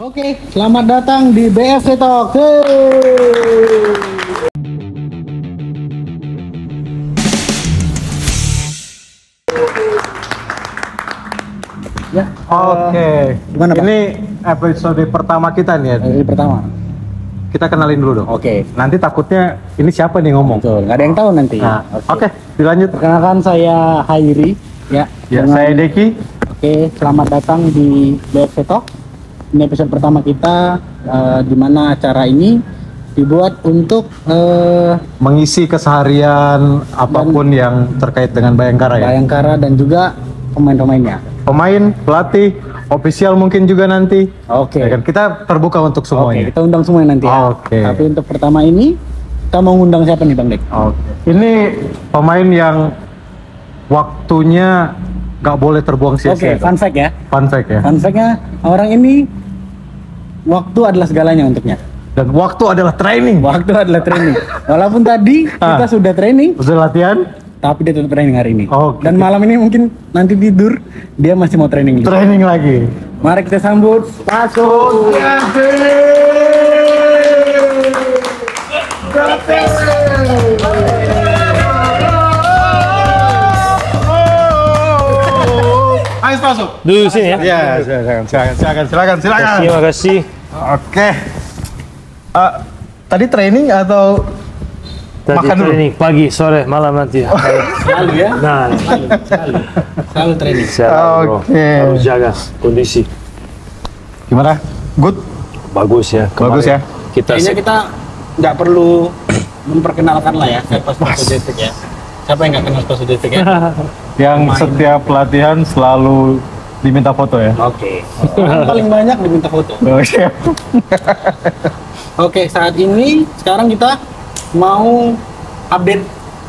Oke, selamat datang di BFC Talk. Ya, Oke. gimana, Pak? Ini episode pertama kita nih ya. Episode pertama. Kita kenalin dulu dong. Oke. Nanti takutnya ini siapa nih ngomong. Betul, nggak ada yang tahu nanti. Nah, oke, dilanjut. Perkenalkan saya Hairi. Ya, Ya, dengan- saya Deki. Oke, selamat datang di BFC Talk. Ini episode pertama kita, di mana acara ini dibuat untuk Mengisi keseharian apapun yang terkait dengan Bayangkara ya. Bayangkara dan juga pemain-pemainnya. Pemain, pelatih, official mungkin juga nanti. Oke. Ya kan? Kita terbuka untuk Oke, semuanya. kita undang semua nanti ya. Oke. Tapi untuk pertama ini, kita mau ngundang siapa nih Bang Dek? Oke. Ini pemain yang waktunya nggak boleh terbuang Oke, sia-sia. fun fact ya. Fun fact ya. Fun fact-nya, orang ini waktu adalah segalanya untuknya. Dan waktu adalah training. Waktu adalah training. Walaupun tadi kita sudah training, Udah latihan? tapi dia tetap training hari ini. Oke. Dan malam ini mungkin nanti tidur, dia masih mau training. Training lagi. Mari kita sambut Paso. Ayo masuk. Duduk sini ya. Ya, silakan. Terima kasih. Oke. Tadi training atau Tadi makan dulu? training pagi, sore, malam nanti. Selalu ya. Nah, Selalu training. bro. Oke. Harus jaga kondisi. Gimana? Good? Bagus ya. Bagus ya. Kita Kayaknya kita nggak perlu memperkenalkan lah ya siapa Paso Detik ya. Siapa yang nggak kenal Paso Detik ya? Yang setiap latihan selalu diminta foto ya. Oke. Orang paling banyak diminta foto. Oh, siap. Oke, saat ini sekarang kita mau update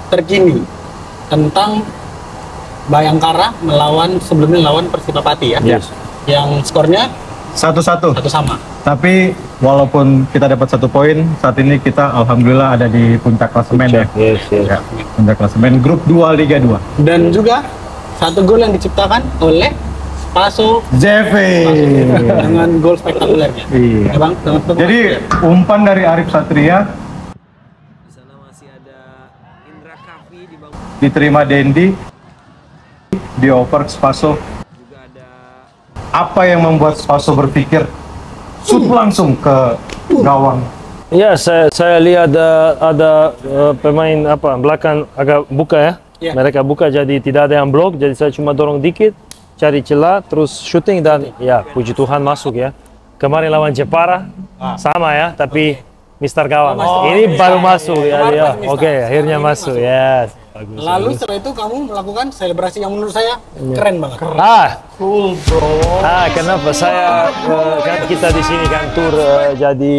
terkini tentang Bayangkara sebelumnya melawan Persipapati ya. Yes. Yang skornya Satu-satu. satu sama. Tapi walaupun kita dapat 1 poin, saat ini kita alhamdulillah ada di puncak klasemen ya. Yes. Ya, puncak klasemen grup 2 Liga 2. Dan juga satu gol yang diciptakan oleh Paso JV. dengan gol spektakulernya. Iya. Ya, Bang, Jadi umpan dari Arif Satria Di sana masih ada Indra Kafi di bawah, diterima Dendi, dioper ke Spaso. juga ada Apa yang membuat Spaso berpikir shoot langsung ke gawang? Ya, saya lihat ada pemain belakang agak buka ya. Ya. Mereka buka jadi tidak ada yang blok, jadi saya cuma dorong dikit, cari celah, terus shooting dan ya puji Tuhan masuk ya. Kemarin lawan Jepara sama ya, tapi Mister Gawang. Ini baru masuk ya. Kemarin Ya. masih Mister. Oke, akhirnya Kali ini masuk. masuk. Yes. Bagus. Lalu setelah itu kamu melakukan selebrasi yang menurut saya keren banget. Cool bro. Kenapa saya kan kita di sini kan tur jadi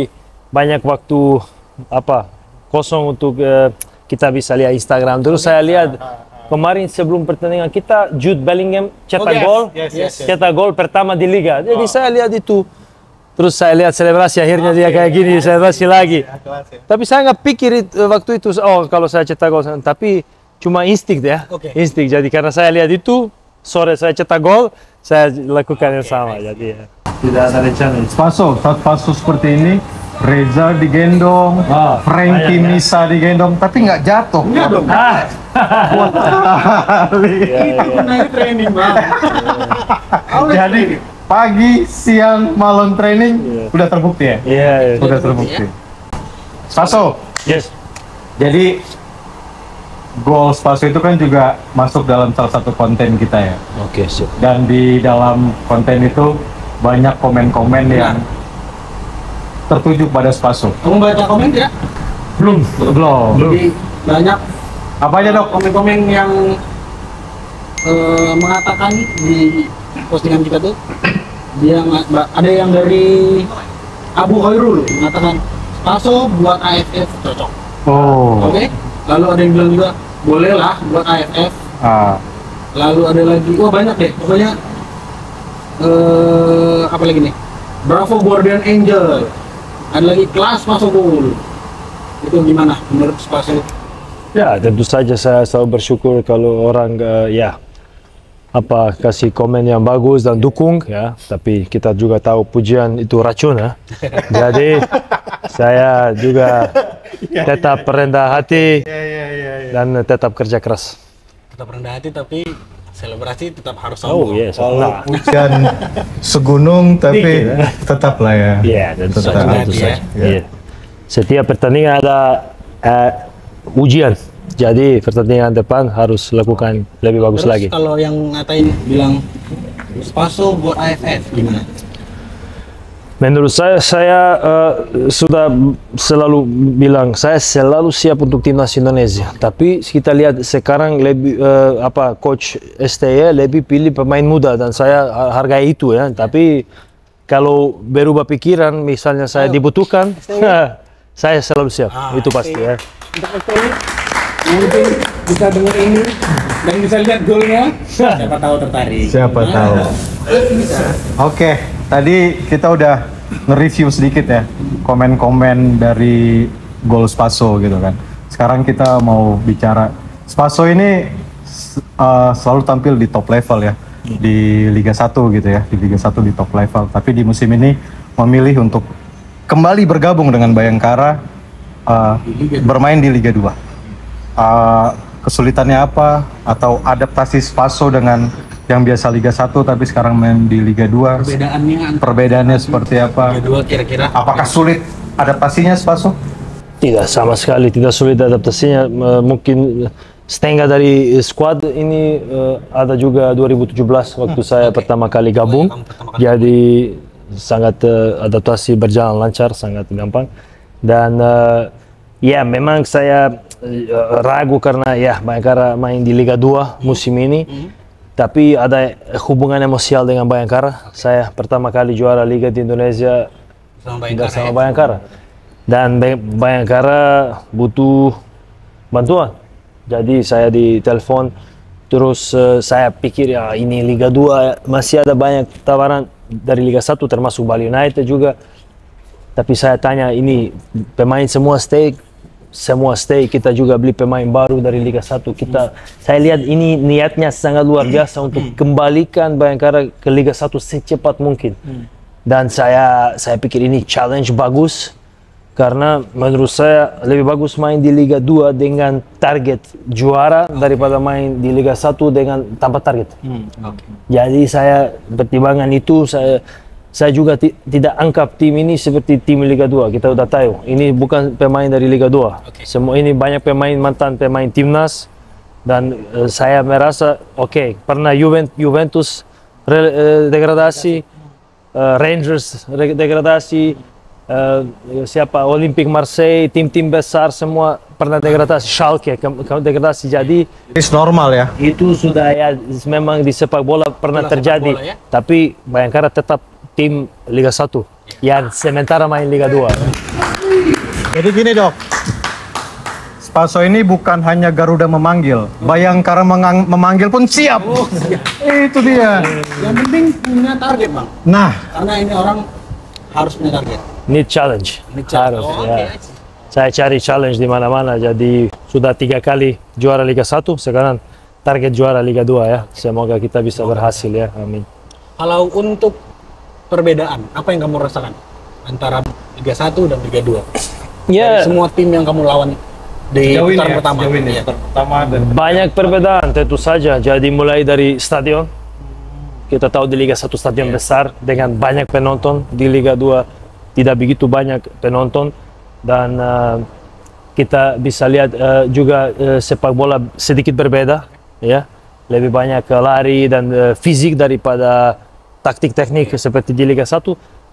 banyak waktu kosong untuk kita bisa lihat Instagram. Terus saya lihat kemarin sebelum pertandingan kita Jude Bellingham cetak gol, cetak gol pertama di liga. Jadi saya lihat itu. Terus saya lihat selebrasi akhirnya dia kayak gini selebrasi lagi. Tapi saya nggak pikir waktu itu kalau saya cetak gol, tapi cuma insting ya, insting. Jadi karena saya lihat itu sore saya cetak gol, saya lakukan yang sama. Jadi ya. Tidak ada rencana. Spaso, saat Spaso seperti ini, Reza digendong, Frankie Misa digendong, tapi nggak jatuh. Ini training banget. Jadi pagi, siang, malam training udah terbukti ya? Iya. Udah terbukti. Spaso, Yes. jadi gol Spaso itu kan juga masuk dalam salah satu konten kita ya. Oke, siap. Dan di dalam konten itu banyak komen-komen yang tertuju pada Spaso. Kamu baca komen tidak? Belum. Jadi banyak Apa aja dok? komen-komen yang mengatakan di postingan kita tuh ada yang dari Abu Khairul mengatakan Paso buat AFF cocok. Oh. Oke. Lalu ada yang bilang juga bolehlah buat AFF. Lalu ada lagi, wah banyak deh. Pokoknya apa lagi nih? Bravo Guardian Angel. Ada lagi kelas Paso Gol. Itu gimana menurut Paso? Ya, tentu saja saya selalu bersyukur kalau orang apa kasih komen yang bagus dan dukung ya, tapi kita juga tahu pujian itu racun ya. Jadi saya juga tetap rendah hati dan tetap kerja keras. Tetap rendah hati tapi selebrasi tetap harus Oh sombong. yes, Kalau hujan segunung tapi tetap lah ya. Iya, tentu Tetap. saja. Hati Tentu ya. saja. Iya. Setiap pertandingan ada ujian. Jadi pertandingan depan harus lakukan lebih bagus Terus lagi. kalau yang ngatain bilang Spaso buat AFF gimana? Menurut saya sudah selalu bilang saya selalu siap untuk timnas Indonesia. Tapi kita lihat sekarang lebih coach STY lebih pilih pemain muda dan saya hargai itu ya. Tapi kalau berubah pikiran, misalnya saya dibutuhkan, saya selalu siap. Itu pasti ya. Untuk STY mungkin bisa dengar ini dan bisa lihat golnya, siapa tahu tertarik. Siapa tahu. Oke, tadi kita udah nge-review sedikit ya komen-komen dari gol Spaso gitu kan. Sekarang kita mau bicara Spaso ini selalu tampil di top level ya di Liga 1 gitu ya, di Liga 1 di top level. Tapi di musim ini memilih untuk kembali bergabung dengan Bayangkara bermain di Liga 2. Kesulitannya apa atau adaptasi Spaso dengan yang biasa Liga 1 tapi sekarang main di Liga 2? Perbedaannya seperti apa? Liga 2 kira-kira Apakah sulit adaptasinya Spaso? Tidak, sama sekali tidak sulit adaptasinya. Mungkin setengah dari squad ini ada juga 2017 waktu saya pertama kali gabung. Jadi sangat adaptasi berjalan lancar, sangat gampang. Dan ya memang saya ragu karena ya Bayangkara main di Liga 2 musim ini. Tapi ada hubungan emosial dengan Bayangkara. Saya pertama kali juara Liga di Indonesia bersama Bayangkara. Dan Bayangkara butuh bantuan. Jadi saya ditelepon, terus saya pikir ya ini Liga 2 masih ada banyak tawaran dari Liga 1 termasuk Bali United juga. Tapi saya tanya ini pemain semua stay, kita juga beli pemain baru dari Liga 1. Saya lihat ini niatnya sangat luar biasa untuk kembalikan Bayangkara ke Liga 1 secepat mungkin. Dan saya pikir ini challenge bagus karena menurut saya lebih bagus main di Liga 2 dengan target juara daripada main di Liga 1 dengan tanpa target. Jadi saya pertimbangan itu saya juga tidak anggap tim ini seperti tim Liga 2. Kita udah tahu, ini bukan pemain dari Liga 2. Semua ini banyak pemain mantan pemain timnas. Dan saya merasa, pernah Juventus degradasi, Rangers degradasi, Olympique Marseille, tim-tim besar semua pernah degradasi, Schalke degradasi. Jadi normal ya. itu sudah ya memang di sepak bola pernah terjadi. bola, ya? Tapi Bayangkara tetap tim Liga 1 yang sementara main Liga 2. Jadi gini Dok, Spaso ini bukan hanya Garuda memanggil, Bayangkara memanggil pun siap. Itu dia. yang penting punya target bang. Nah, Karena ini orang harus punya target. Need challenge. Harus ya. Saya cari challenge di mana-mana. Jadi sudah 3 kali juara Liga 1, sekarang target juara Liga 2 ya. Semoga kita bisa berhasil ya. Amin. Kalau untuk perbedaan, apa yang kamu rasakan antara Liga 1 dan Liga 2? Ya, Dari semua tim yang kamu lawan di putaran pertama. Iya. banyak perbedaan tentu saja. Jadi mulai dari stadion, kita tahu di Liga 1 stadion besar dengan banyak penonton. Di Liga 2 tidak begitu banyak penonton. Dan kita bisa lihat juga sepak bola sedikit berbeda, ya. Lebih banyak lari dan fisik daripada taktik teknik seperti di Liga 1.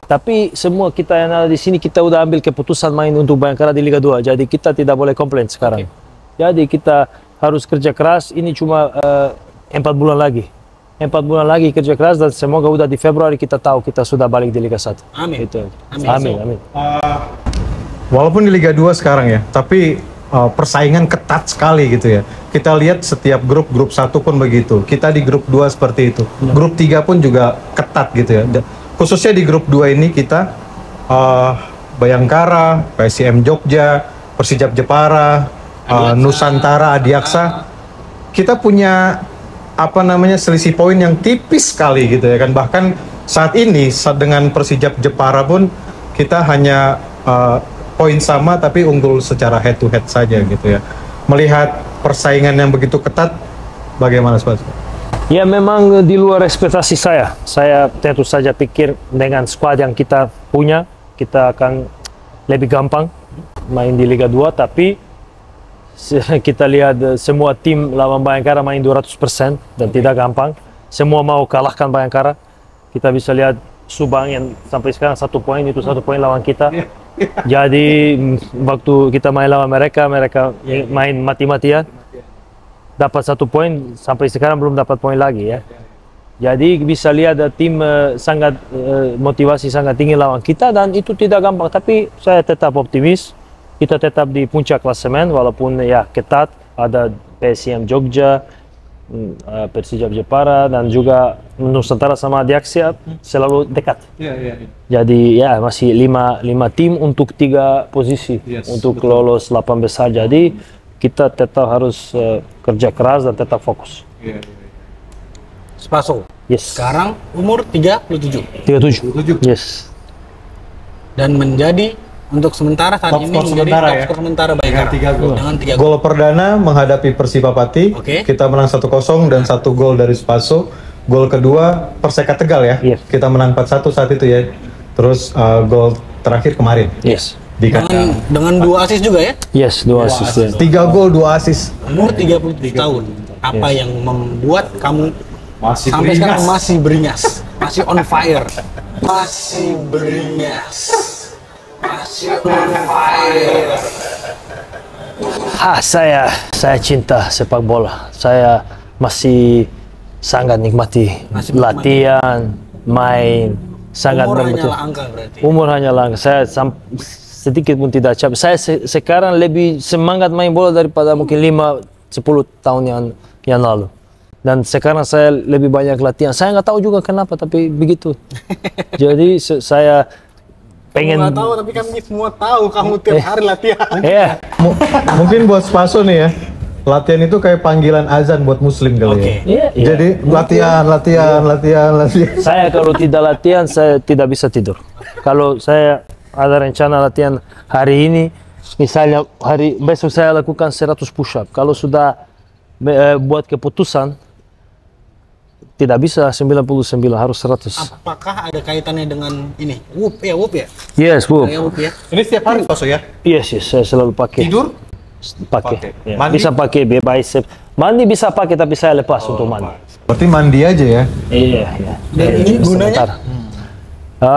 Tapi semua kita yang ada di sini, kita udah ambil keputusan main untuk Bayangkara di Liga 2. Jadi kita tidak boleh komplain sekarang. Jadi kita harus kerja keras. Ini cuma 4 bulan lagi. 4 bulan lagi kerja keras dan semoga udah di Februari kita tahu kita sudah balik di Liga 1. Amin. Itu. Amin. Amin. walaupun di Liga 2 sekarang ya, tapi persaingan ketat sekali gitu ya. Kita lihat setiap grup 1 pun begitu. Kita di grup 2 seperti itu. Grup 3 pun juga ketat gitu ya. Khususnya di grup 2 ini kita Bayangkara, PSIM Jogja, Persijap Jepara, Nusantara, Adiaksa. Kita punya apa namanya selisih poin yang tipis sekali gitu ya kan. Bahkan saat ini dengan Persijap Jepara pun kita hanya poin sama tapi unggul secara head to head saja gitu ya. Melihat persaingan yang begitu ketat, bagaimana Spaso? Ya memang di luar ekspektasi saya. Saya tentu saja pikir dengan skuad yang kita punya, kita akan lebih gampang main di Liga 2, tapi kita lihat semua tim lawan Bayangkara main 200% dan tidak gampang. Semua mau kalahkan Bayangkara. Kita bisa lihat Subang yang sampai sekarang 1 poin, itu 1 poin lawan kita. Jadi waktu kita main lawan mereka, mereka main mati-matian. Dapat 1 poin, sampai sekarang belum dapat poin lagi ya. Jadi bisa lihat tim sangat motivasi sangat tinggi lawan kita dan itu tidak gampang. Tapi saya tetap optimis. Kita tetap di puncak klasemen walaupun ya ketat. Ada PSM Jogja, Persijap Jepara dan juga Nusantara sama Diaksia selalu dekat. Jadi ya masih 5 tim untuk 3 posisi untuk lolos 8 besar. Jadi kita tetap harus kerja keras dan tetap fokus. Spaso. Yes. Sekarang umur 37. 37. Yes. Dan menjadi untuk sementara saat Top ini skor menjadi sementara top ya? skor sementara Bayangkara. Dengan 3 gol. Dengan 3 gol. Gol perdana menghadapi Persipapati, kita menang 1-0 dan 1 gol dari Spaso. Gol kedua Perseka Tegal ya, kita menang 4-1 saat itu ya. Terus gol terakhir kemarin. Yes. Dengan 2 assist juga ya? Yes, 2 assist. 3 gol, 2 assist. Umur 37 tahun. Apa yang membuat kamu sampai sekarang masih beringas, masih on fire, masih beringas, masih on fire? Saya cinta sepak bola. Saya masih sangat nikmati latihan, main, sangat umur hanyalah angka berarti. Umur hanyalah angka. Saya sedikit pun tidak capek. Saya sekarang lebih semangat main bola daripada mungkin 5-10 tahun yang lalu. Dan sekarang saya lebih banyak latihan. Saya nggak tahu juga kenapa, tapi begitu. Jadi saya pengen. Nggak tahu, tapi kami semua tahu kamu tiap hari latihan. Iya. Mungkin buat Spaso nih ya, latihan itu kayak panggilan azan buat Muslim kali ya. Jadi latihan. Saya kalau tidak latihan, saya tidak bisa tidur. Kalau saya ada rencana latihan hari ini, misalnya besok saya lakukan 100 push up. Kalau sudah buat keputusan, tidak bisa 99, harus 100. Apakah ada kaitannya dengan ini? Whoop ya? Yes, whoop. Ya. Ini setiap hari Spaso ya? Yes, saya selalu pakai. Tidur? Pakai. Ya. Mandi? Bisa pakai bicep. Mandi bisa pakai, tapi saya lepas untuk mandi. Berarti mandi aja ya? Iya. Dan ini gunanya?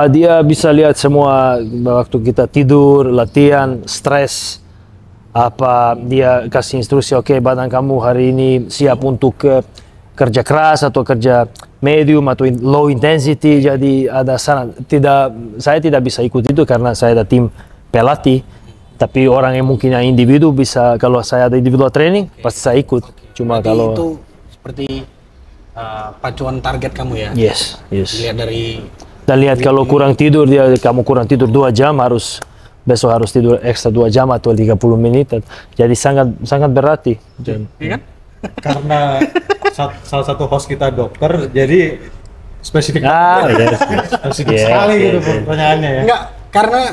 Dia bisa lihat semua waktu kita tidur, latihan, stres, apa dia kasih instruksi, oke, badan kamu hari ini siap untuk kerja keras atau kerja medium atau low intensity. Jadi ada saran. Saya tidak bisa ikut itu karena saya ada tim pelatih. Tapi orang yang mungkin yang individu bisa, kalau saya ada individual training, pasti saya ikut. Cuma berarti kalau itu seperti pacuan target kamu ya? Yes. Lihat dari. Dan lihat kalau kamu kurang tidur 2 jam, besok harus tidur ekstra 2 jam atau 30 menit. Jadi sangat berarti. Iya kan? Karena salah satu host kita dokter, jadi spesifik. Spesifik sekali gitu pertanyaannya ya. Enggak, karena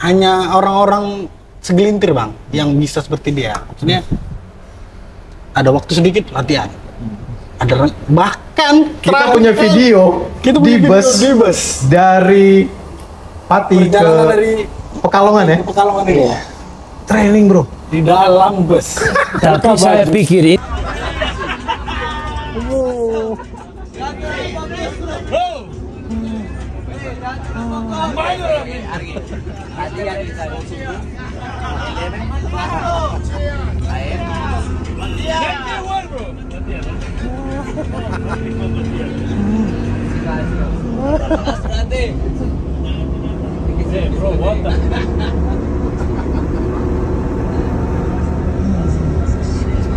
hanya orang-orang segelintir Bang yang bisa seperti dia. Maksudnya ada waktu sedikit latihan. Ada bahkan kita punya video di bus dari Pati ke Pekalongan ya. Pekalongan ini. Training bro. Di dalam bus. Tapi saya pikir ini.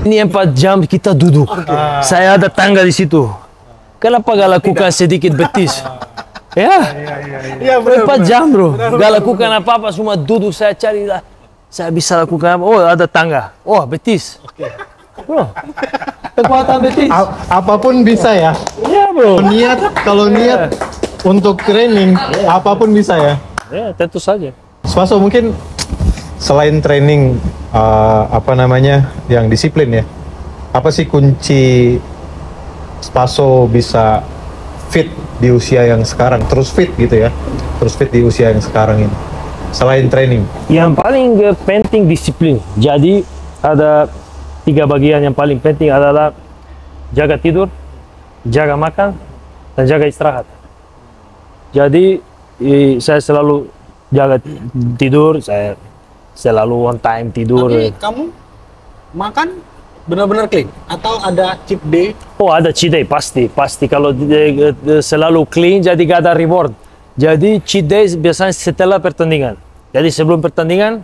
Ini 4 jam kita duduk. Saya ada tangga di situ. Kenapa gak lakukan sedikit betis? Ya, 4 jam bro. Gak lakukan apa-apa, semua duduk. Saya cari lah. Saya bisa lakukan apa? Oh, ada tangga. Oh, betis. Bro, kekuatan betis. Apapun bisa ya. Iya bro. Kalau niat untuk training, apapun bisa ya. Ya tentu saja. Spaso, mungkin selain training yang disiplin ya, apa sih kunci Spaso bisa fit di usia yang sekarang, terus fit gitu ya, terus fit di usia yang sekarang ini selain training? Yang paling penting disiplin. Jadi ada 3 bagian yang paling penting adalah jaga tidur, jaga makan, dan jaga istirahat. Jadi saya selalu jaga tidur, saya selalu on time tidur. Tapi kamu makan benar-benar clean atau ada cheat day? Oh ada cheat day pasti kalau selalu clean jadi gak ada reward. Jadi cheat day biasanya setelah pertandingan. Jadi sebelum pertandingan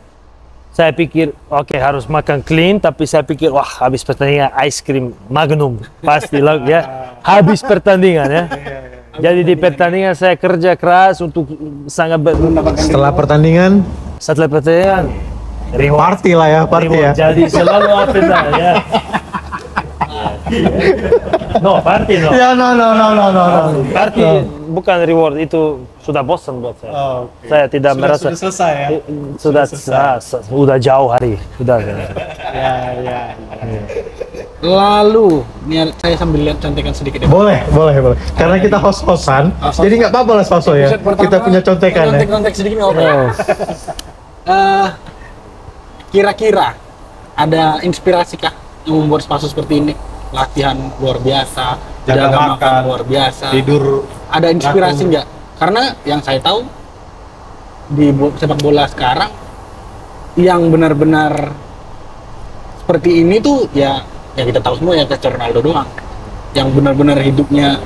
saya pikir oke, harus makan clean, tapi saya pikir wah habis pertandingan ice cream Magnum pasti lah ya habis pertandingan ya. Jadi di pertandingan saya kerja keras untuk sangat Setelah pertandingan reward. party lah ya, party ya. Jadi selalu apa ya. No, party no. Ya, no. Party bukan reward, itu sudah bosan buat saya. Oh, okay. Saya tidak merasa Sudah selesai ya. Sudah jauh hari, sudah. Ya. Lalu, nih saya sambil lihat contekan sedikit ya. Boleh. Karena kita host-hostan, jadi nggak apa-apa lah Spaso ya. Episode pertama, Kita punya contekan ya. Contek sedikit nggak apa-apa. Kira-kira ada inspirasi kah yang membuat Spaso seperti ini? Latihan luar biasa, Jaga makan, luar biasa, tidur. ada inspirasi nggak? Karena yang saya tahu di sepak bola sekarang yang benar-benar seperti ini tuh ya kita tahu semua ya, Cristiano Ronaldo doang yang benar-benar hidupnya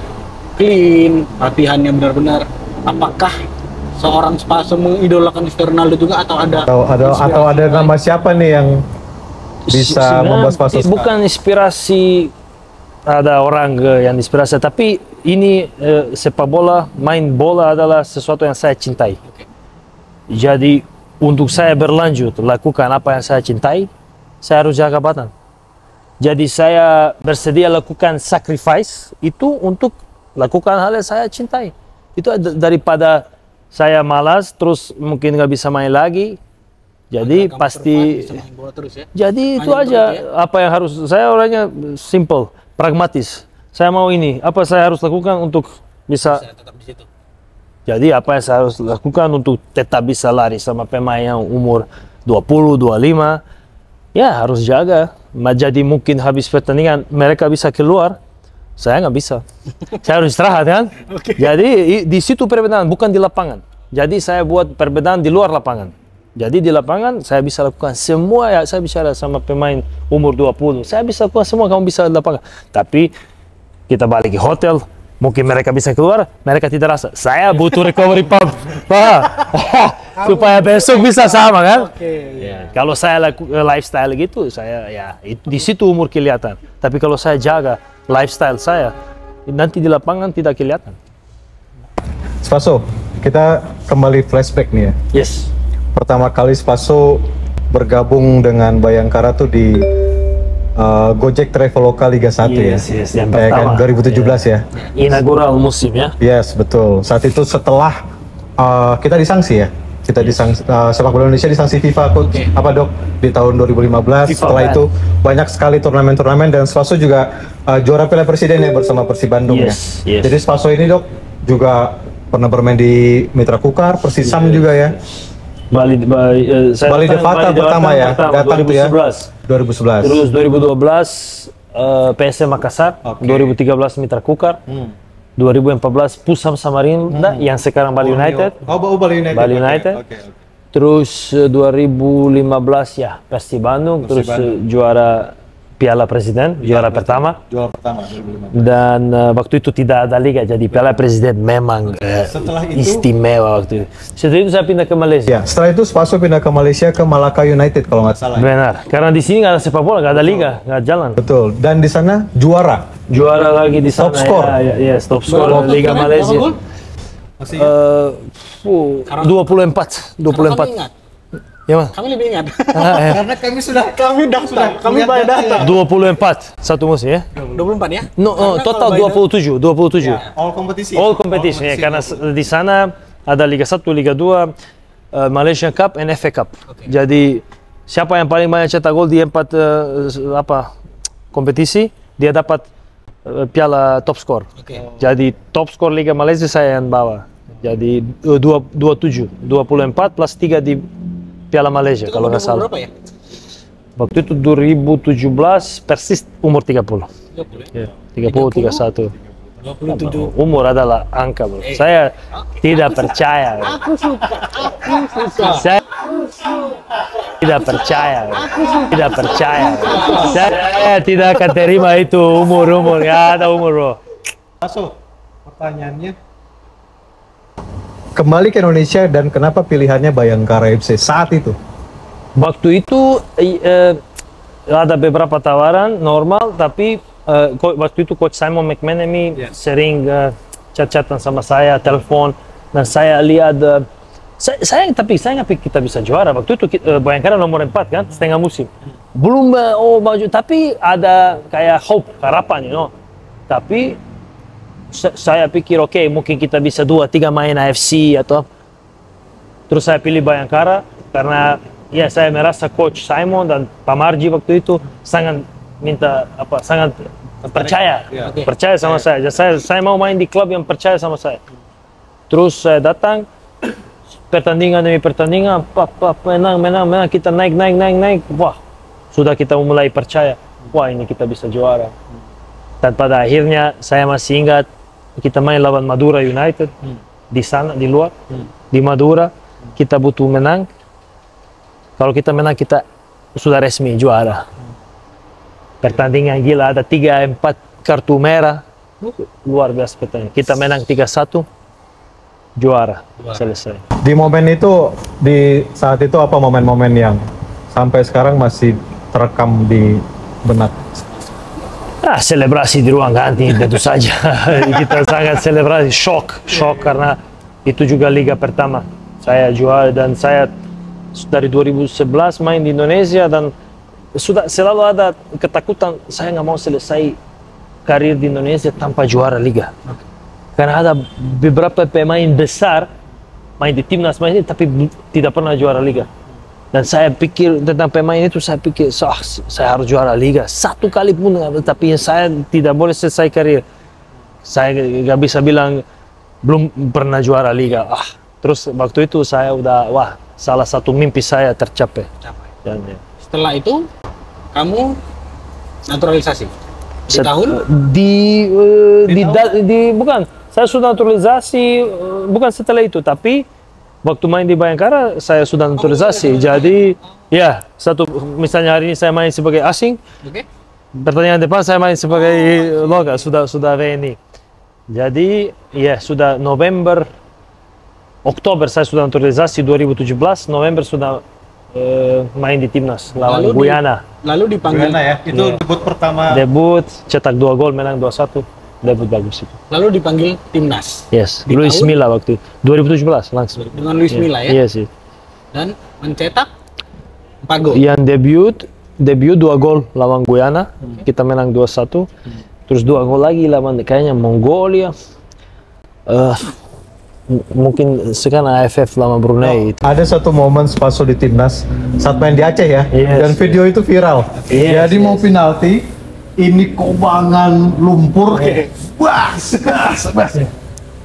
clean, latihannya benar-benar. Apakah seorang Spaso mengidolakan Cristiano Ronaldo juga atau Atau ada nama siapa nih yang bisa Sebenarnya membuat Spaso bukan inspirasi, ada orang yang inspirasi, tapi ini sepak bola, main bola adalah sesuatu yang saya cintai. Jadi untuk saya berlanjut lakukan apa yang saya cintai, saya harus jaga badan. Jadi saya bersedia lakukan sacrifice itu untuk lakukan hal yang saya cintai. Itu daripada saya malas terus mungkin nggak bisa main lagi. Jadi pasti terus ya? Jadi itu Main aja terus ya? apa yang harus, saya orangnya simple, pragmatis. Saya mau ini, apa saya harus lakukan untuk bisa. Saya tetap di situ. Jadi apa yang saya harus lakukan untuk tetap bisa lari sama pemain yang umur 20, 25, ya harus jaga. Jadi mungkin habis pertandingan mereka bisa keluar, saya nggak bisa. Saya harus istirahat kan? Jadi di situ perbedaan, bukan di lapangan. Jadi saya buat perbedaan di luar lapangan. Jadi di lapangan saya bisa lakukan semua ya, saya bicara sama pemain umur 20, saya bisa lakukan semua, kamu bisa di lapangan. Tapi kita balik ke hotel, mungkin mereka bisa keluar, mereka tidak rasa. Saya butuh recovery pump, supaya besok bisa sama kan? Ya, kalau saya lifestyle gitu, saya ya di situ umur kelihatan. Tapi kalau saya jaga lifestyle saya, nanti di lapangan tidak kelihatan. Spaso, kita kembali flashback nih ya. Yes. Pertama kali Spaso bergabung dengan Bayangkara tuh di Gojek Traveloka Liga 1 ya. Yes, yang Kan, pertama. 2017 ya. Inaugural musim ya. Yes, betul. Saat itu setelah kita disangsi ya. Kita disangsi, sepak bola Indonesia disangsi FIFA Dok di tahun 2015. Setelah itu banyak sekali turnamen-turnamen dan Spaso juga juara Piala Presiden ya bersama Persib Bandung ya. Jadi Spaso ini Dok juga pernah bermain di Mitra Kukar, Persisam juga ya. Bali De Fata pertama ya, datang tuh ya. 2011. Terus 2012 PSM Makassar, 2013 Mitra Kukar, 2014 Pusam Samarinda yang sekarang Bali United. Bali United. Bali United. Terus 2015 ya Persib Bandung, terus juara Piala Presiden, juara pertama. Juara pertama 2015. Dan waktu itu tidak ada liga, jadi Piala Presiden memang Setelah itu, istimewa waktu itu. Setelah itu saya pindah ke Malaysia. ya, setelah itu Spaso pindah ke Malaysia ke Malacca United kalau nggak salah. Benar, karena di sini nggak ada sepak bola, nggak ada liga, nggak jalan. Betul. Dan di sana juara. Juara lagi di sana. Top score. Ya, top score Liga Malaysia. Berapa gol? 24. Karena kamu ingat Ya, Mas. Kami lebih ingat. Ya. Karena kami sudah Kami bayar data. 24 satu musim ya. 24 ya? No, Karena total kalau bayar 27. all kompetisi. All competition ya, karena di sana ada Liga 1, Liga 2, Malaysia Cup, and FA Cup. Jadi siapa yang paling banyak cetak gol di 4 kompetisi, dia dapat piala top skor. Jadi top skor Liga Malaysia saya yang bawa. Jadi 27, 24 plus 3 di Piala Malaysia kalau nggak salah. Berapa ya? Waktu itu 2017 Persis umur 30. 30 Ya, 30, 31. 27. Umur adalah angka, bro. Saya tidak percaya. Bro. Aku suka. Saya tidak percaya. Bro. Tidak percaya. Bro. Saya tidak akan terima itu umur. Ya ada umur, bro. Paso, pertanyaannya kembali ke Indonesia dan kenapa pilihannya Bayangkara FC saat itu? Waktu itu ada beberapa tawaran normal, tapi waktu itu Coach Simon McManamy sering chat-chatan sama saya, telepon, dan saya lihat saya nggak pikir kita bisa juara. Waktu itu Bayangkara nomor 4 kan, setengah musim. Belum maju, tapi ada kayak hope, harapan, you know. Tapi saya pikir oke, mungkin kita bisa 2-3 main AFC atau. Terus saya pilih Bayangkara karena ya saya merasa Coach Simon dan Pak Marji waktu itu sangat percaya, percaya sama saya. Jadi saya mau main di klub yang percaya sama saya. Terus saya datang, pertandingan demi pertandingan, menang, kita naik. Wah, sudah kita mulai percaya. Wah, ini kita bisa juara. Dan pada akhirnya saya masih ingat kita main lawan Madura United di sana, di luar, di Madura. Kita butuh menang. Kalau kita menang, kita sudah resmi juara. Pertandingan gila, ada 3-4 kartu merah. Luar biasa pertandingan. Kita menang 3-1, juara. Selesai. Di momen itu, di saat itu apa momen-momen yang sampai sekarang masih terekam di benak? Selebrasi di ruang ganti tentu saja. Kita sangat selebrasi, shock karena itu juga liga pertama. Saya juara dan saya dari 2011 main di Indonesia dan sudah selalu ada ketakutan saya nggak mau selesai karir di Indonesia tanpa juara liga. Karena ada beberapa pemain besar main di timnas main ini tapi tidak pernah juara liga. Dan saya pikir tentang pemain itu, saya pikir saya harus juara liga satu kali pun, tapi saya tidak boleh selesai karir. Saya nggak bisa bilang belum pernah juara liga. Terus waktu itu saya udah salah satu mimpi saya tercapai. Dan, ya. Setelah itu kamu naturalisasi di tahun? Bukan, saya sudah naturalisasi bukan setelah itu, tapi waktu main di Bayangkara saya sudah naturalisasi. Jadi ya misalnya hari ini saya main sebagai asing, pertandingan depan saya main sebagai lokal, sudah WNI. Jadi ya sudah Oktober saya sudah naturalisasi 2017, November sudah main di timnas lawan Guyana. Lalu dipanggil Guyana ya, itu debut pertama. Debut, cetak 2 gol, menang 2-1. Debut bagus itu. Lalu dipanggil timnas. Yes, Di Luis tahun? Milla waktu itu. 2017 langsung. Dengan Luis Milla ya. Iya sih. Dan mencetak 4 gol. Yang debut 2 gol lawan Guyana, kita menang 2-1. Terus 2 gol lagi lawan kayaknya Mongolia. Mungkin sekarang AFF lama Brunei itu. Ada satu momen Spaso di timnas saat main di Aceh ya, dan video itu viral. Jadi mau penalti, ini kobangan lumpur kayak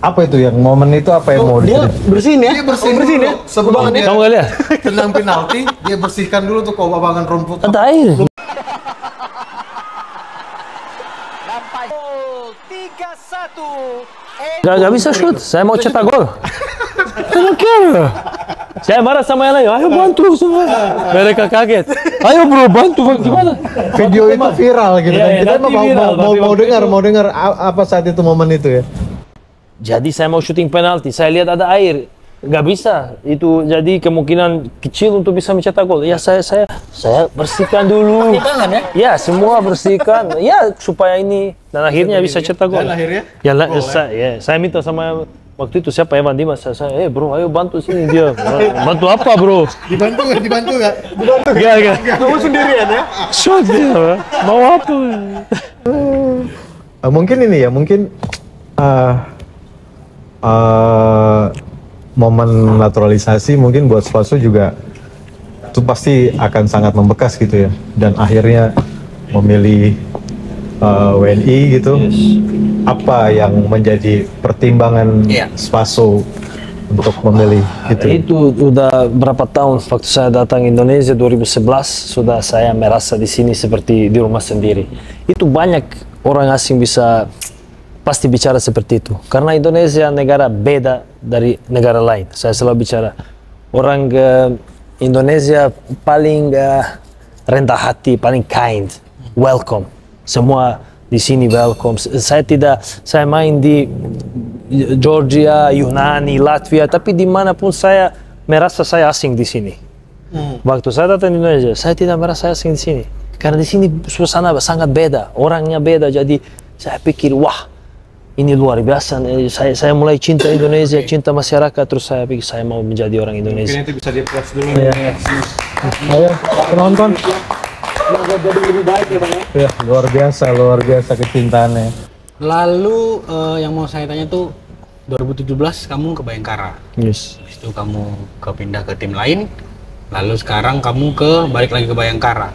apa itu yang momen itu apa yang mau Dia diceritain? bersihin ya. Dia bersihin ya. sebelum dia Kamu nggak lihat? tendang penalti, dia bersihkan dulu tuh kobangan rumput. Ada air. Gak bisa shoot, saya mau cetak gol. Saya marah sama yang lain, ayo bantu semua. Mereka kaget, ayo bro bantu gimana? Video itu viral gitu kan. Iya, Kita nanti viral, tapi mau waktu dengar apa saat itu momen itu ya. Jadi saya mau syuting penalti, saya lihat ada air, nggak bisa. Itu jadi kemungkinan kecil untuk bisa mencetak gol. Ya saya bersihkan dulu. Pakai tangan ya? Ya semua bersihkan, ya supaya ini dan akhirnya bisa cetak gol. Dan akhirnya Ya, saya minta sama waktu itu siapa Evan Dimas, saya bro ayo bantu sini dia. Bantu apa bro? Dibantu nggak? Dibantu nggak? Gak. Kamu sendirian ya? Shock dia, mau apa? Mungkin ini ya, mungkin momen naturalisasi mungkin buat Spaso juga itu pasti akan sangat membekas gitu ya. Dan akhirnya memilih WNI gitu. Apa yang menjadi pertimbangan Spaso untuk memilih gitu? Itu udah berapa tahun waktu saya datang Indonesia 2011 sudah saya merasa di sini seperti di rumah sendiri. Itu banyak orang asing bisa pasti bicara seperti itu karena Indonesia negara beda dari negara lain. Saya selalu bicara orang Indonesia paling rendah hati, paling kind, welcome. Semua di sini welcome. Saya main di Georgia, Yunani, Latvia, tapi dimanapun saya merasa saya asing di sini. Waktu saya datang di Indonesia, saya tidak merasa asing di sini. Karena di sini suasana sangat beda, orangnya beda. Jadi saya pikir, wah, ini luar biasa. Saya mulai cinta Indonesia, cinta masyarakat. Terus saya pikir saya mau menjadi orang Indonesia. Mungkin itu bisa di-plus dulu ya. Ayo, penonton. Semoga jadi lebih baik ya Bang ya. Ya, luar biasa kecintaannya. Lalu yang mau saya tanya tuh 2017 kamu ke Bayangkara. Yes. Habis itu kamu pindah ke tim lain. Lalu sekarang kamu balik lagi ke Bayangkara.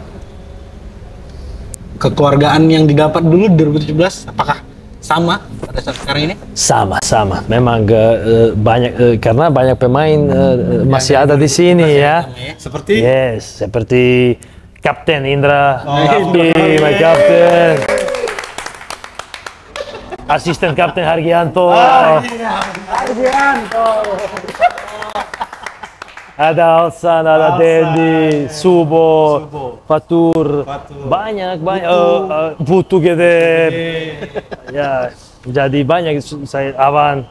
Kekeluargaan yang didapat dulu 2017 apakah sama pada saat sekarang ini? Sama. Memang banyak karena banyak pemain masih ada di sini ya. Seperti? Yes, seperti Kapten Indra, my Kapten. Asisten Kapten Hargianto. Ada Alsan, ada Dendi, Subo, Fatur, banyak, Putu Gede. Ya, jadi banyak saya Awan,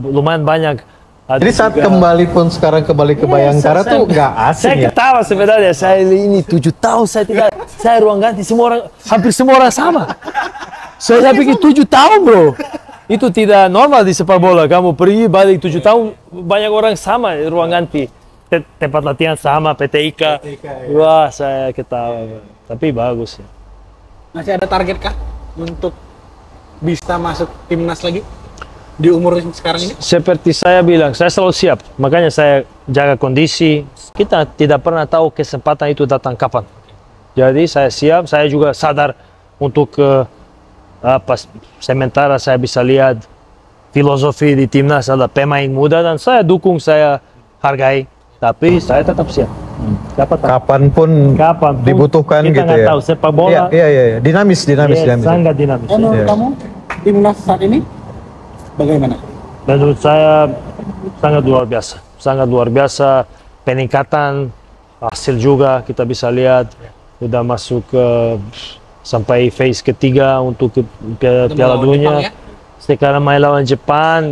lumayan banyak. Jadi saat kembali ke Bayangkara tuh nggak asing saya ya? ketawa sebenarnya, saya ini 7 tahun saya ruang ganti hampir semua orang sama. Saya pikir 7 tahun bro, itu tidak normal di sepak bola. Kamu pergi balik 7 tahun, banyak orang sama ruang ganti, tempat latihan sama, PT Ika. Wah saya ketawa, tapi bagus ya. Masih ada target kah untuk bisa masuk timnas lagi? Di umur sekarang ini? Seperti saya bilang, saya selalu siap. Makanya saya jaga kondisi. Kita tidak pernah tahu kesempatan itu datang kapan. Jadi saya siap, saya juga sadar untuk sementara saya bisa lihat filosofi di timnas adalah pemain muda dan saya dukung, saya hargai. Tapi saya tetap siap. Kapanpun dibutuhkan kita gitu ya? Tahu sepak bola. Iya. Dinamis. Sangat dinamis. Menurut kamu timnas saat ini bagaimana? Menurut saya sangat luar biasa peningkatan hasil juga kita bisa lihat sudah masuk sampai phase ketiga untuk ke Piala Dunia. Sekarang main lawan Jepang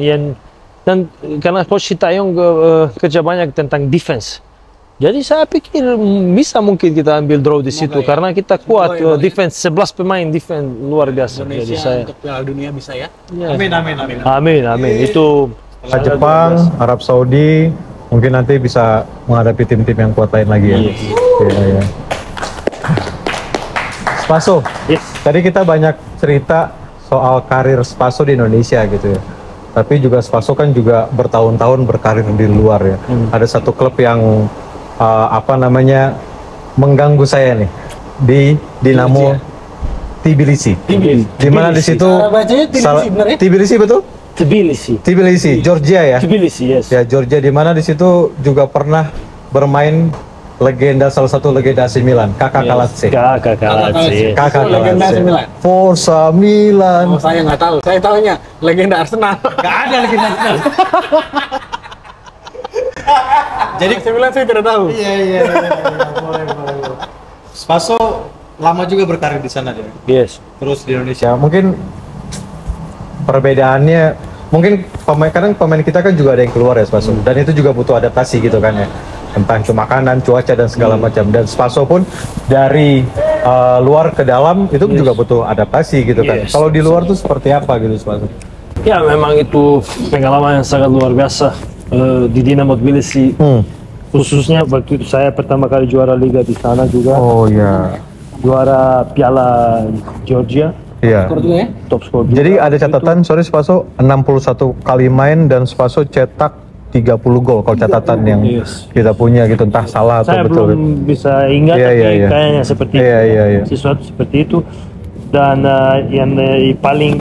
dan karena Coach Sintayong kerja banyak tentang defense. Jadi saya pikir bisa mungkin kita ambil draw di situ karena kita kuat defense 11 pemain defense luar biasa. Indonesia jadi saya untuk Piala Dunia bisa ya? Amin. Itu Jepang, Arab Saudi, mungkin nanti bisa menghadapi tim-tim yang kuat lain lagi ya. Iya. Spaso, tadi kita banyak cerita soal karir Spaso di Indonesia gitu ya. Tapi juga Spaso kan juga bertahun-tahun berkarir di luar ya. Ada satu klub yang mengganggu saya nih di Dinamo Tbilisi. Di mana di situ? Tbilisi betul? Tbilisi, Georgia ya. Tbilisi, yes. Ya Georgia, di mana di situ juga pernah bermain salah satu legenda AC Milan, Kakak Kalatse. Kakak Legenda AC Milan. Forza Milan. Oh, saya nggak tahu. Saya tahunya legenda Arsenal. Nggak ada legenda Arsenal. Jadi AC Milan saya tidak tahu. Iya. Boleh. Spaso lama juga berkarir di sana dia. Yes. Terus di Indonesia. Mungkin perbedaannya, mungkin kadang pemain kita kan juga ada yang keluar ya Spaso. Dan itu juga butuh adaptasi gitu kan ya. Tentang itu makanan, cuaca dan segala macam. Dan Spaso pun dari luar ke dalam itu juga butuh adaptasi gitu kan. Kalau di luar tuh seperti apa gitu Spaso? Ya memang itu pengalaman yang sangat luar biasa di Dinamo Tbilisi. Khususnya waktu itu saya pertama kali juara liga di sana juga. Oh ya. Juara Piala Georgia. Iya. Skor juga ya? Top skor juga. Jadi ada catatan, sorry Spaso, 61 kali main dan Spaso cetak 30 gol kalau catatan yang kita punya gitu, entah salah atau Saya betul. belum bisa ingat, Iya, tapi iya, iya. kayaknya seperti Iya, itu. iya, iya. Sesuatu seperti itu. Dan yang paling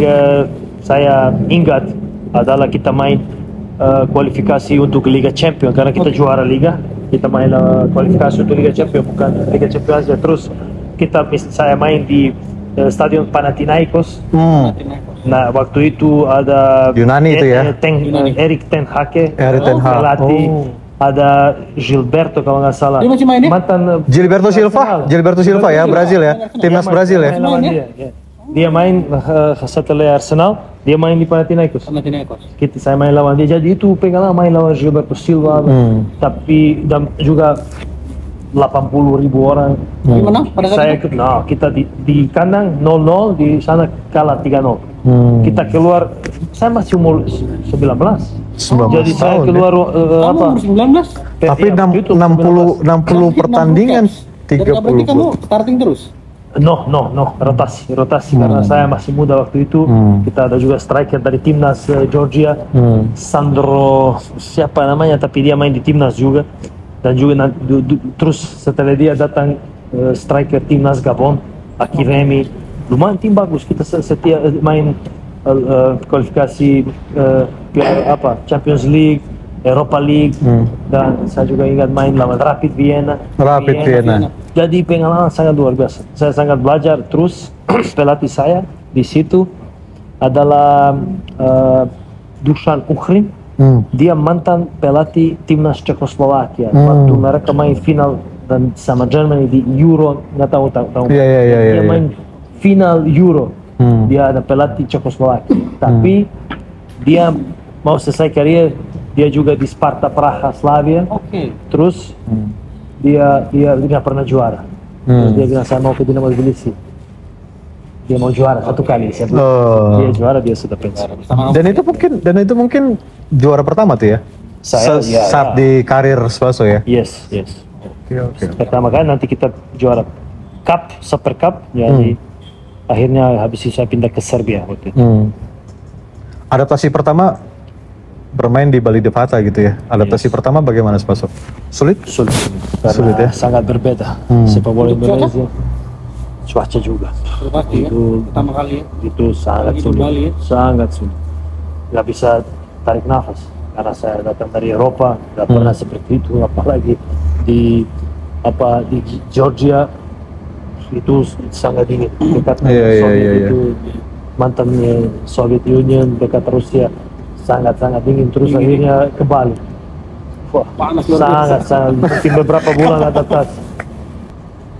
saya ingat adalah kita main kualifikasi untuk Liga Champion, karena kita juara Liga. Kita main kualifikasi untuk Liga Champion, bukan Liga Champion aja. Terus saya main di Stadion Panathinaikos. Nah, waktu itu ada Yunani itu ya? Erik ten Hag, Erik ten Hag. pelatih. Ada Gilberto kalau nggak salah. Dia masih main ya? Mantan Gilberto Silva ya, Brazil ya, timnas Brazil ya. Main lawan dia, ya. Dia main setelah Arsenal, dia main di Panathinaikos. Saya main lawan dia, jadi itu pengalaman main lawan Gilberto Silva, tapi dan juga 80.000 orang. Gimana pada saat itu? Kita di kandang 0-0, di sana kalah 3-0. Kita keluar, saya masih umur 19. 19 Jadi saya tahun, keluar Kamu umur 19? Tapi 60 pertandingan, Berarti kamu 30. starting terus? No, rotasi karena saya masih muda waktu itu. Kita ada juga striker dari timnas Georgia, Sandro siapa namanya, tapi dia main di timnas juga. Dan juga terus setelah dia datang striker timnas Gabon, Akiremi, lumayan tim bagus. Kita setiap main kualifikasi Champions League, Europa League, dan saya juga ingat main lawan Rapid Vienna. Jadi pengalaman sangat luar biasa. Saya sangat belajar terus. Pelatih saya di situ adalah Dusan Uhrin. Dia mantan pelatih timnas Czechoslovakia. Waktu mereka main final dan sama Germany di Euro, nggak tahu. Dia main final Euro. Dia ada pelatih Czechoslovakia. Tapi dia mau selesai karir, dia juga di Sparta Praha Slavia. Terus dia nggak pernah juara. Terus dia bilang, saya mau ke Dinamo Tbilisi. Dia mau juara satu kali. Dia juara, dia sudah pensiun. Dan itu mungkin juara pertama tuh ya? Saat di karir Spaso ya? Yes. Oke. Pertama kali, nanti kita juara Cup, Super Cup. Jadi akhirnya habis itu saya pindah ke Serbia waktu itu. Adaptasi pertama bermain di Bali Devata gitu ya? Adaptasi pertama bagaimana Spaso? Sulit ya? Sangat berbeda. Sepak bola Indonesia. Cuaca juga. Pertama kali ya? Itu sangat Di sulit. Bali ya? Sangat sulit. Nggak bisa tarik nafas. Karena saya datang dari Eropa, nggak pernah seperti itu. Apalagi di Georgia, itu sangat dingin. Dekat Soviet itu, mantan Soviet Union, dekat Rusia, sangat dingin. Terus akhirnya ke Bali. Wah, sangat. Mungkin beberapa bulan adaptasi.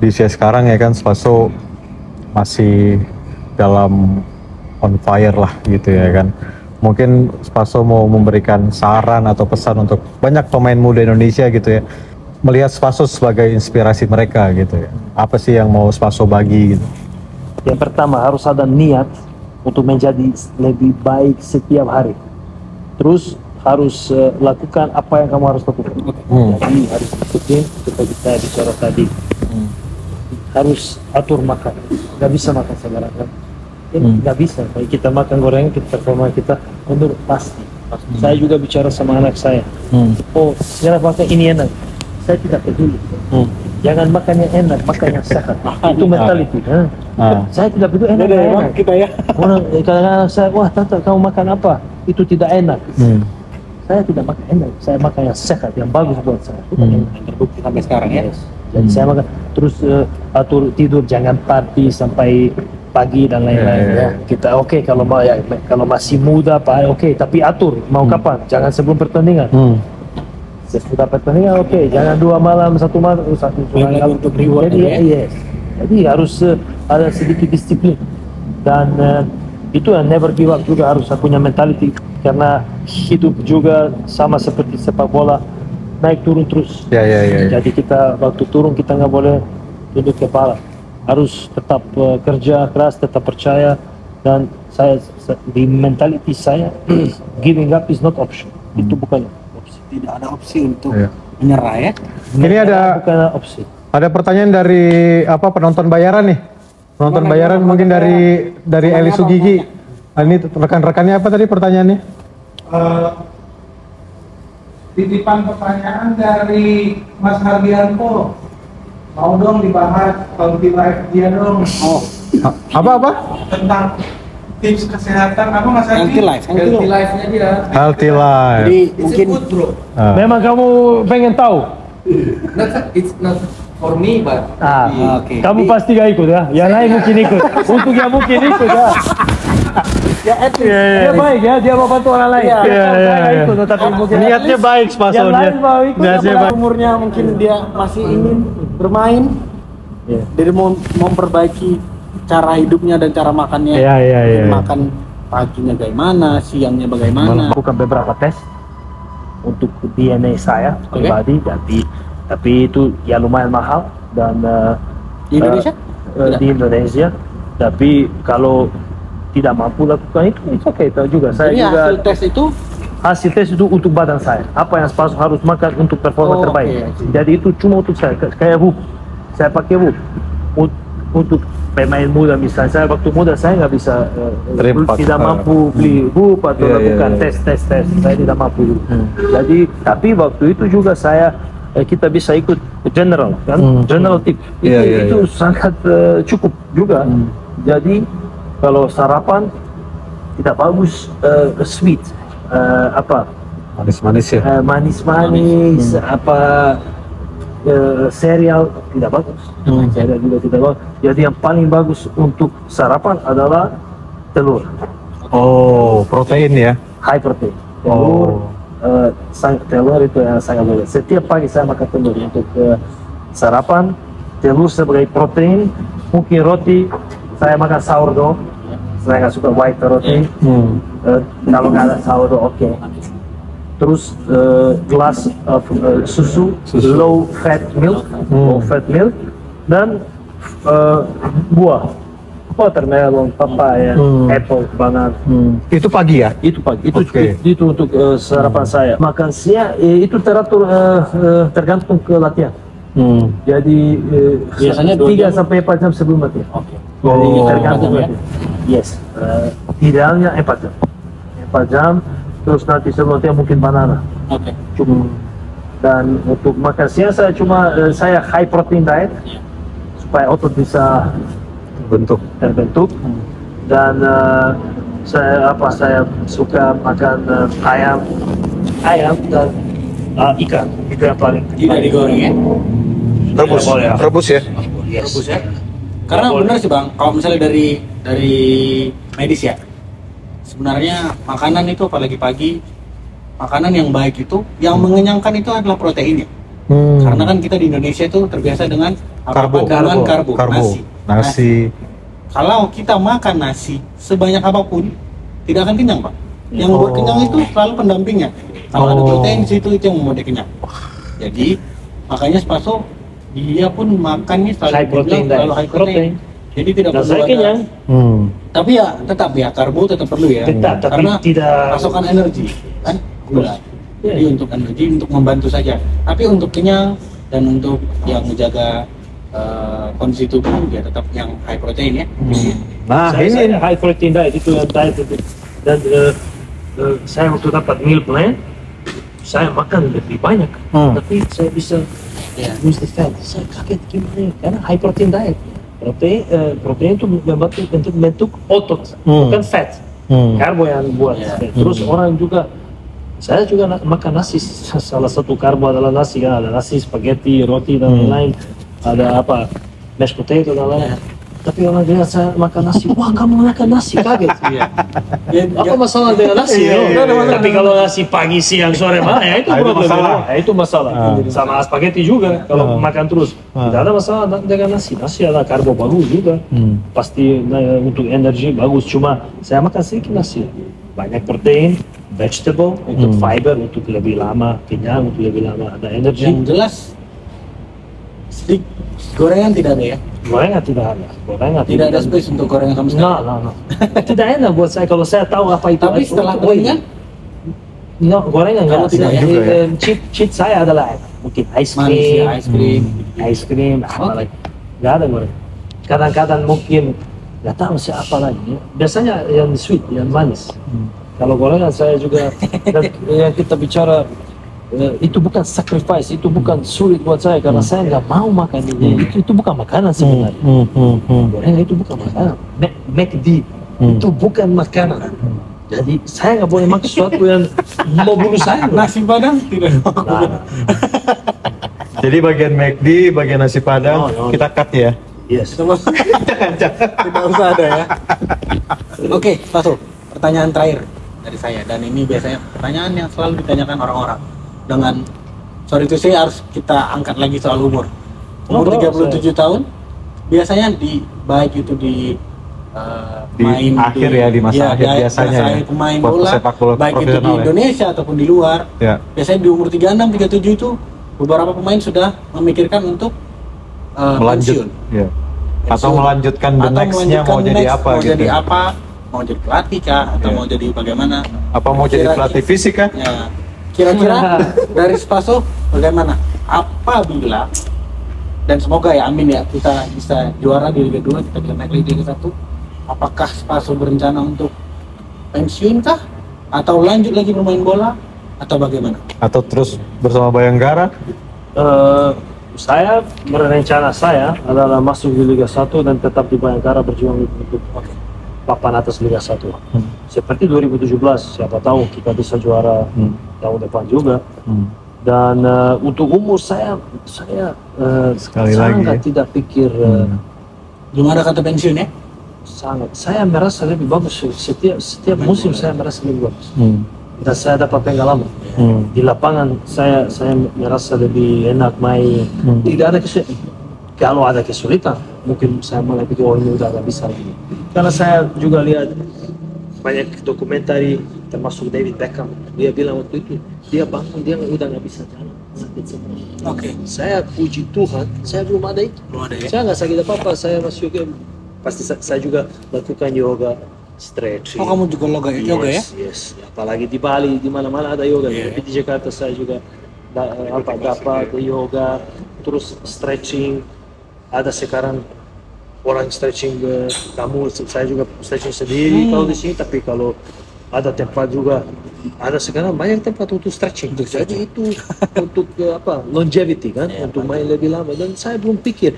Di usia sekarang ya kan Spaso masih dalam on fire lah gitu ya kan. Mungkin Spaso mau memberikan saran atau pesan untuk banyak pemain muda Indonesia gitu ya, melihat Spaso sebagai inspirasi mereka gitu ya. Apa sih yang mau Spaso bagi gitu? Yang pertama, harus ada niat untuk menjadi lebih baik setiap hari. Terus harus lakukan apa yang kamu harus lakukan. Jadi harus ikutin seperti kita bicara tadi. Harus atur makan, nggak bisa makan sembarangan. Ini nggak bisa. Kalau kita makan gorengan, performa kita mundur pasti. Saya juga bicara sama anak saya. Oh, sekarang makan ini enak. Saya tidak peduli. Jangan makan yang enak, makan yang sehat. Itu mentality. Saya tidak peduli enak. Kita ya. Kadang-kadang saya, wah tante kamu makan apa? Itu tidak enak. Saya tidak makan enak. Saya makan yang sehat, yang bagus buat saya. Terbukti sampai sekarang ya. Jadi saya makan terus atur tidur, jangan party sampai pagi dan lain-lain ya. Kita kalau masih muda Pak, tapi atur mau kapan, jangan sebelum pertandingan. Sesudah pertandingan jangan 2 malam 1 malam 1 malam untuk reward. Jadi harus ada sedikit disiplin dan itu yang never give up juga harus punya mentality, karena hidup juga sama seperti sepak bola, naik turun terus. Jadi kita waktu turun kita nggak boleh tunduk kepala, harus tetap kerja keras, tetap percaya, dan di mentality saya giving up is not option. Itu bukan opsi. Tidak ada opsi untuk menyerah ya. Ini Bukan opsi. ada pertanyaan dari penonton bayaran nih. Penonton bayaran mungkin dari Eli Sugigi. Ini rekan-rekannya apa tadi pertanyaannya? Titipan pertanyaan dari Mas Hardianto. Mau dong dibahas healthy life dia dong. Oh, Apa? Tentang tips kesehatan apa Mas Hardi? Healthy life, Healthy life-nya dia. Healthy life. jadi It's mungkin a food, bro. Memang kamu pengen tahu? It's not for me, but oke. Kamu pasti gak ikut ya? Yang lain mungkin ikut. Untuk yang mungkin ikut ya. ya at least Dia baik ya, dia mau bantu orang lain. Saya gak ikut, tapi mungkin Niatnya baik, Spaso. yang lain mau ikut. Niatnya baik. umurnya mungkin dia masih ingin bermain, jadi mau memperbaiki cara hidupnya dan cara makannya. Iya. Makan paginya bagaimana, siangnya bagaimana. Melakukan beberapa tes untuk DNA saya pribadi, tapi itu ya lumayan mahal dan Di Indonesia? di Indonesia. Tapi kalau tidak mampu lakukan itu oke itu juga. Saya Jadi juga hasil tes itu untuk badan saya. Apa yang Spaso harus makan untuk performa Oh, terbaik. oke. Jadi itu cuma untuk saya. Kayak WUP, saya pakai WUP untuk pemain muda misalnya. Saya waktu muda saya nggak bisa tidak mampu beli WUP atau lakukan tes. Saya tidak mampu. Jadi tapi waktu itu juga saya kita bisa ikut general kan, general tip itu sangat cukup juga. Jadi kalau sarapan tidak bagus sweet Manis-manis ya. manis serial tidak bagus. Serial juga tidak bagus. Jadi yang paling bagus untuk sarapan adalah telur. Oh, protein ya. High protein. Telur, telur itu yang sangat bagus. Setiap pagi saya makan telur untuk sarapan. Telur sebagai protein. Mungkin roti, saya makan sourdough. Saya nggak suka white roti. Kalau nggak ada sourdough, oke. Terus glass of susu, low fat milk, dan buah, watermelon, papaya, apple, banana. Itu pagi ya? Itu pagi. Oke. Itu untuk sarapan saya. Makan siang itu teratur tergantung ke latihan. Jadi Biasanya 3 sampai 4 jam sebelum latihan. Oke. Jadi Oh. tergantung latihan. Yes. Idealnya 4 jam. 4 jam. Terus nanti sebelum latihan mungkin banana. Oke. Cukup. Dan untuk makan siang saya high protein diet supaya otot bisa terbentuk. Dan saya suka makan ayam dan ikan. Itu yang paling Tidak digoreng ya. Rebus ya. Yes. Rebus ya. Karena benar sih Bang, kalau misalnya dari medis ya, sebenarnya makanan itu apalagi pagi, makanan yang baik itu, yang mengenyangkan itu adalah proteinnya. Karena kan kita di Indonesia itu terbiasa dengan Karbo. dengan karbo, Nasi. Kalau kita makan nasi sebanyak apapun, tidak akan kenyang Pak. Yang buat kenyang itu selalu pendampingnya. Kalau ada protein di situ itu yang membuat dia kenyang. Jadi makanya Spaso dia pun makannya High protein diet. selalu high protein. Jadi tidak Dan perlu saya ada. kenyang. Tapi ya tetap ya karbo tetap perlu ya. Tetap, tapi karena tidak- pasokan energi kan gula. Iya. Jadi untuk energi untuk membantu saja. Tapi untuk kenyang dan untuk yang menjaga kondisi tubuh dia tetap yang high protein ya. Nah, Saya high protein diet itu yang diet itu. Dan saya waktu dapat meal plan saya makan lebih banyak, tapi saya bisa lose the fat. Saya kaget gimana karena high protein diet. Protein itu bentuk otot, bukan fat. Karbo yang buat. Terus orang juga, saya juga makan nasi. Salah satu karbo adalah nasi kan, ada nasi, spaghetti, roti dan lain-lain. Ada mashed potato dan lain-lain. Tapi orang lihat saya makan nasi, wah kamu makan nasi, kaget. Apa masalah dengan nasi? Tapi kalau nasi pagi, siang, sore, ya itu problem. Ya, itu masalah. Sama spaghetti juga, kalau makan terus. Tidak ada masalah dengan nasi. Nasi ada karbo bagus juga. Pasti untuk energi bagus. Cuma saya makan sedikit nasi. Banyak protein, vegetable, untuk fiber, untuk lebih lama kenyang, untuk lebih lama ada energi. Yang jelas Di gorengan tidak ada ya? Gorengan tidak ada. Gorengan Tidak ada space untuk gorengan sama sekali. No. Tidak enak buat saya kalau saya tahu apa itu. Tapi setelah gorengan, no, gorengan Kamu enggak. tidak ya? Cheat saya adalah mungkin ice manis cream, ya, ice cream. apa lagi? Nggak ada gorengan. Kadang-kadang mungkin nggak tahu saya apa lagi. Biasanya yang sweet, yang manis. Kalau gorengan saya juga dan yang kita bicara itu bukan sacrifice, itu bukan sulit buat saya karena saya nggak mau makan ini. Itu bukan makanan sebenarnya. Gorengan itu bukan makanan. McD itu bukan makanan. Jadi saya nggak boleh makan sesuatu yang mau bunuh saya. Nasi padang tidak. Jadi bagian McD, bagian nasi padang No. kita cut ya. Yes. Tidak usah ada ya. Oke, Paso. Pertanyaan terakhir dari saya, dan ini biasanya pertanyaan yang selalu ditanyakan orang-orang. Dengan sorry to say harus kita angkat lagi soal umur. Umur 37 tahun biasanya baik itu di Di akhir ya, di masa akhir biasanya ya, pemain buat bola, pesepak bola baik itu di profesional ya. Indonesia ataupun di luar. Ya. Biasanya di umur 36, 37 itu beberapa pemain sudah memikirkan untuk Melanjut. pensiun. Ya. Atau Pensiun. melanjutkan the Atau next-nya mau melanjutkan jadi next, apa mau gitu. jadi apa, mau jadi pelatih kah, atau Ya. mau jadi bagaimana? Apa mau jadi pelatih fisik kah? Ya. Kira-kira dari Spaso bagaimana? Apabila, dan semoga ya amin ya, kita bisa juara di Liga 2, kita bisa naik lagi di Liga 1. Apakah Spaso berencana untuk pensiun kah? Atau lanjut lagi bermain bola? Atau bagaimana? Atau terus bersama Bayangkara? Saya berencana saya adalah masuk di Liga 1 dan tetap di Bayangkara berjuang untuk papan atas Liga 1. Seperti 2017, siapa tahu kita bisa juara tahun depan juga. Dan untuk umur saya Sekali sangat lagi ya. tidak pikir Belum ada kata pensiun ya? sangat. Saya merasa lebih bagus setiap musim saya merasa lebih bagus. Dan saya dapat pengalaman. Di lapangan saya merasa lebih enak main. Tidak ada kalau ada kesulitan, mungkin saya mulai pikir oh ini udah nggak bisa lagi. Karena saya juga lihat banyak dokumenter termasuk David Beckham. Dia bilang waktu itu dia bangun dia udah nggak bisa jalan, sakit semua. Oke. Saya puji Tuhan, saya belum ada itu. Belum ada ya? Saya nggak sakit apa-apa. Saya masih juga pasti saya juga lakukan yoga, stretching. Oh, kamu juga yoga ya? Yes. Apalagi di Bali, di mana-mana ada yoga. Iya. Tapi di Jakarta saya juga dapat yoga, terus stretching. Ada sekarang orang stretching kamu, saya juga stretching sendiri kalau di sini. Tapi kalau ada tempat juga, ada sekarang banyak tempat untuk stretching. Jadi itu untuk longevity kan, untuk main lebih lama. Dan saya belum pikir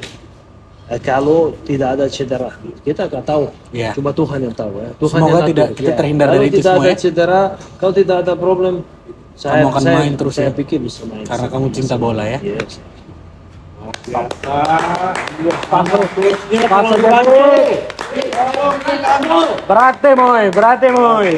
kalau tidak ada cedera, kita nggak tahu. Ya. Cuma Tuhan yang tahu ya. Tuhan Semoga yang tidak atur. kita terhindar dari itu Kalau tidak semua ada ya. cedera, kalau tidak ada problem, Kamu akan main terus saya ya? pikir bisa main. Karena kamu cinta bola ya? Yes. Berarti moy.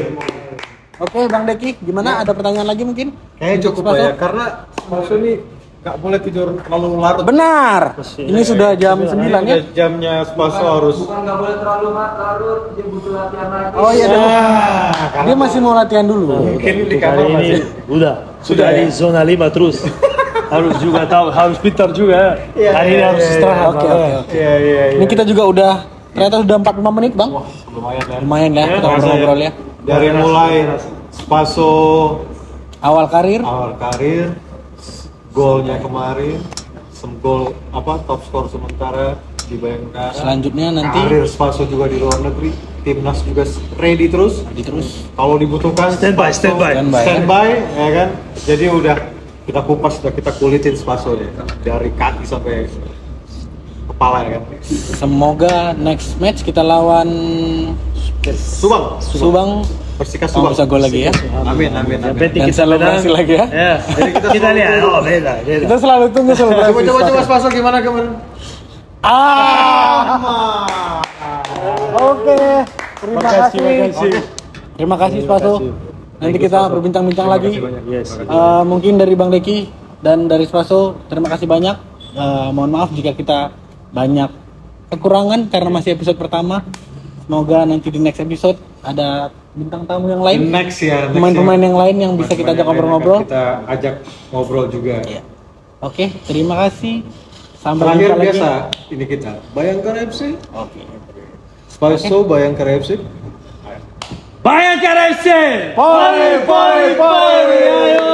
Oke, Bang Deki, gimana? Ada pertanyaan lagi mungkin? Kayaknya cukup Spaso? lah ya, karena Spaso ini nggak boleh tidur terlalu larut. Benar. Ini sudah jam 9 ya? Udah jamnya Spaso harus. Nggak boleh terlalu larut, dia butuh latihan lagi. Oh iya, dia masih mau latihan dulu. Mungkin di Untuk kamar hari ini masih. sudah di zona 5 terus. Harus juga tahu, harus pintar juga. Hari ini harus istirahat. Oke. Iya. Ini kita juga udah ternyata sudah 45 menit, Bang. Lumayan ya. Lumayan ya, kita Rasanya ngobrol ya. Dari mulai Spaso Awal karir, awal karir, golnya kemarin, gol top skor sementara di Bayangkara. selanjutnya nanti Karir Spaso juga di luar negeri, timnas juga ready terus. Kalau dibutuhkan Standby. standby, ya kan. Jadi udah kita kupas, udah kita kulitin Spaso ya, dari kaki sampai kepala ya kan. semoga next match kita lawan Subang. Persikas Kamu Subang. bisa gol lagi ya. Amin. Yang penting Dan kita selebrasi menang. lagi ya. Ya. Kita lihat. Oh beda. Kita selalu tunggu selebrasi. Coba Spaso gimana kemarin? Oke. Terima kasih. Terima kasih Spaso. Nanti kita berbincang-bincang lagi. Yes. Mungkin dari Bang Deki dan dari Spaso, terima kasih banyak. Mohon maaf jika kita banyak kekurangan karena masih episode pertama. Semoga nanti di next episode ada bintang tamu yang lain, Next ya. pemain-pemain yang lain yang bisa kita ajak ngobrol-ngobrol. Kita ajak ngobrol juga. Oke, terima kasih. Sampai Terakhir jumpa lagi. biasa ini kita Bayangkara FC. Oke. Spaso Bayangkara FC. Bayangkara FC! Pori, pori, pori. Ayo!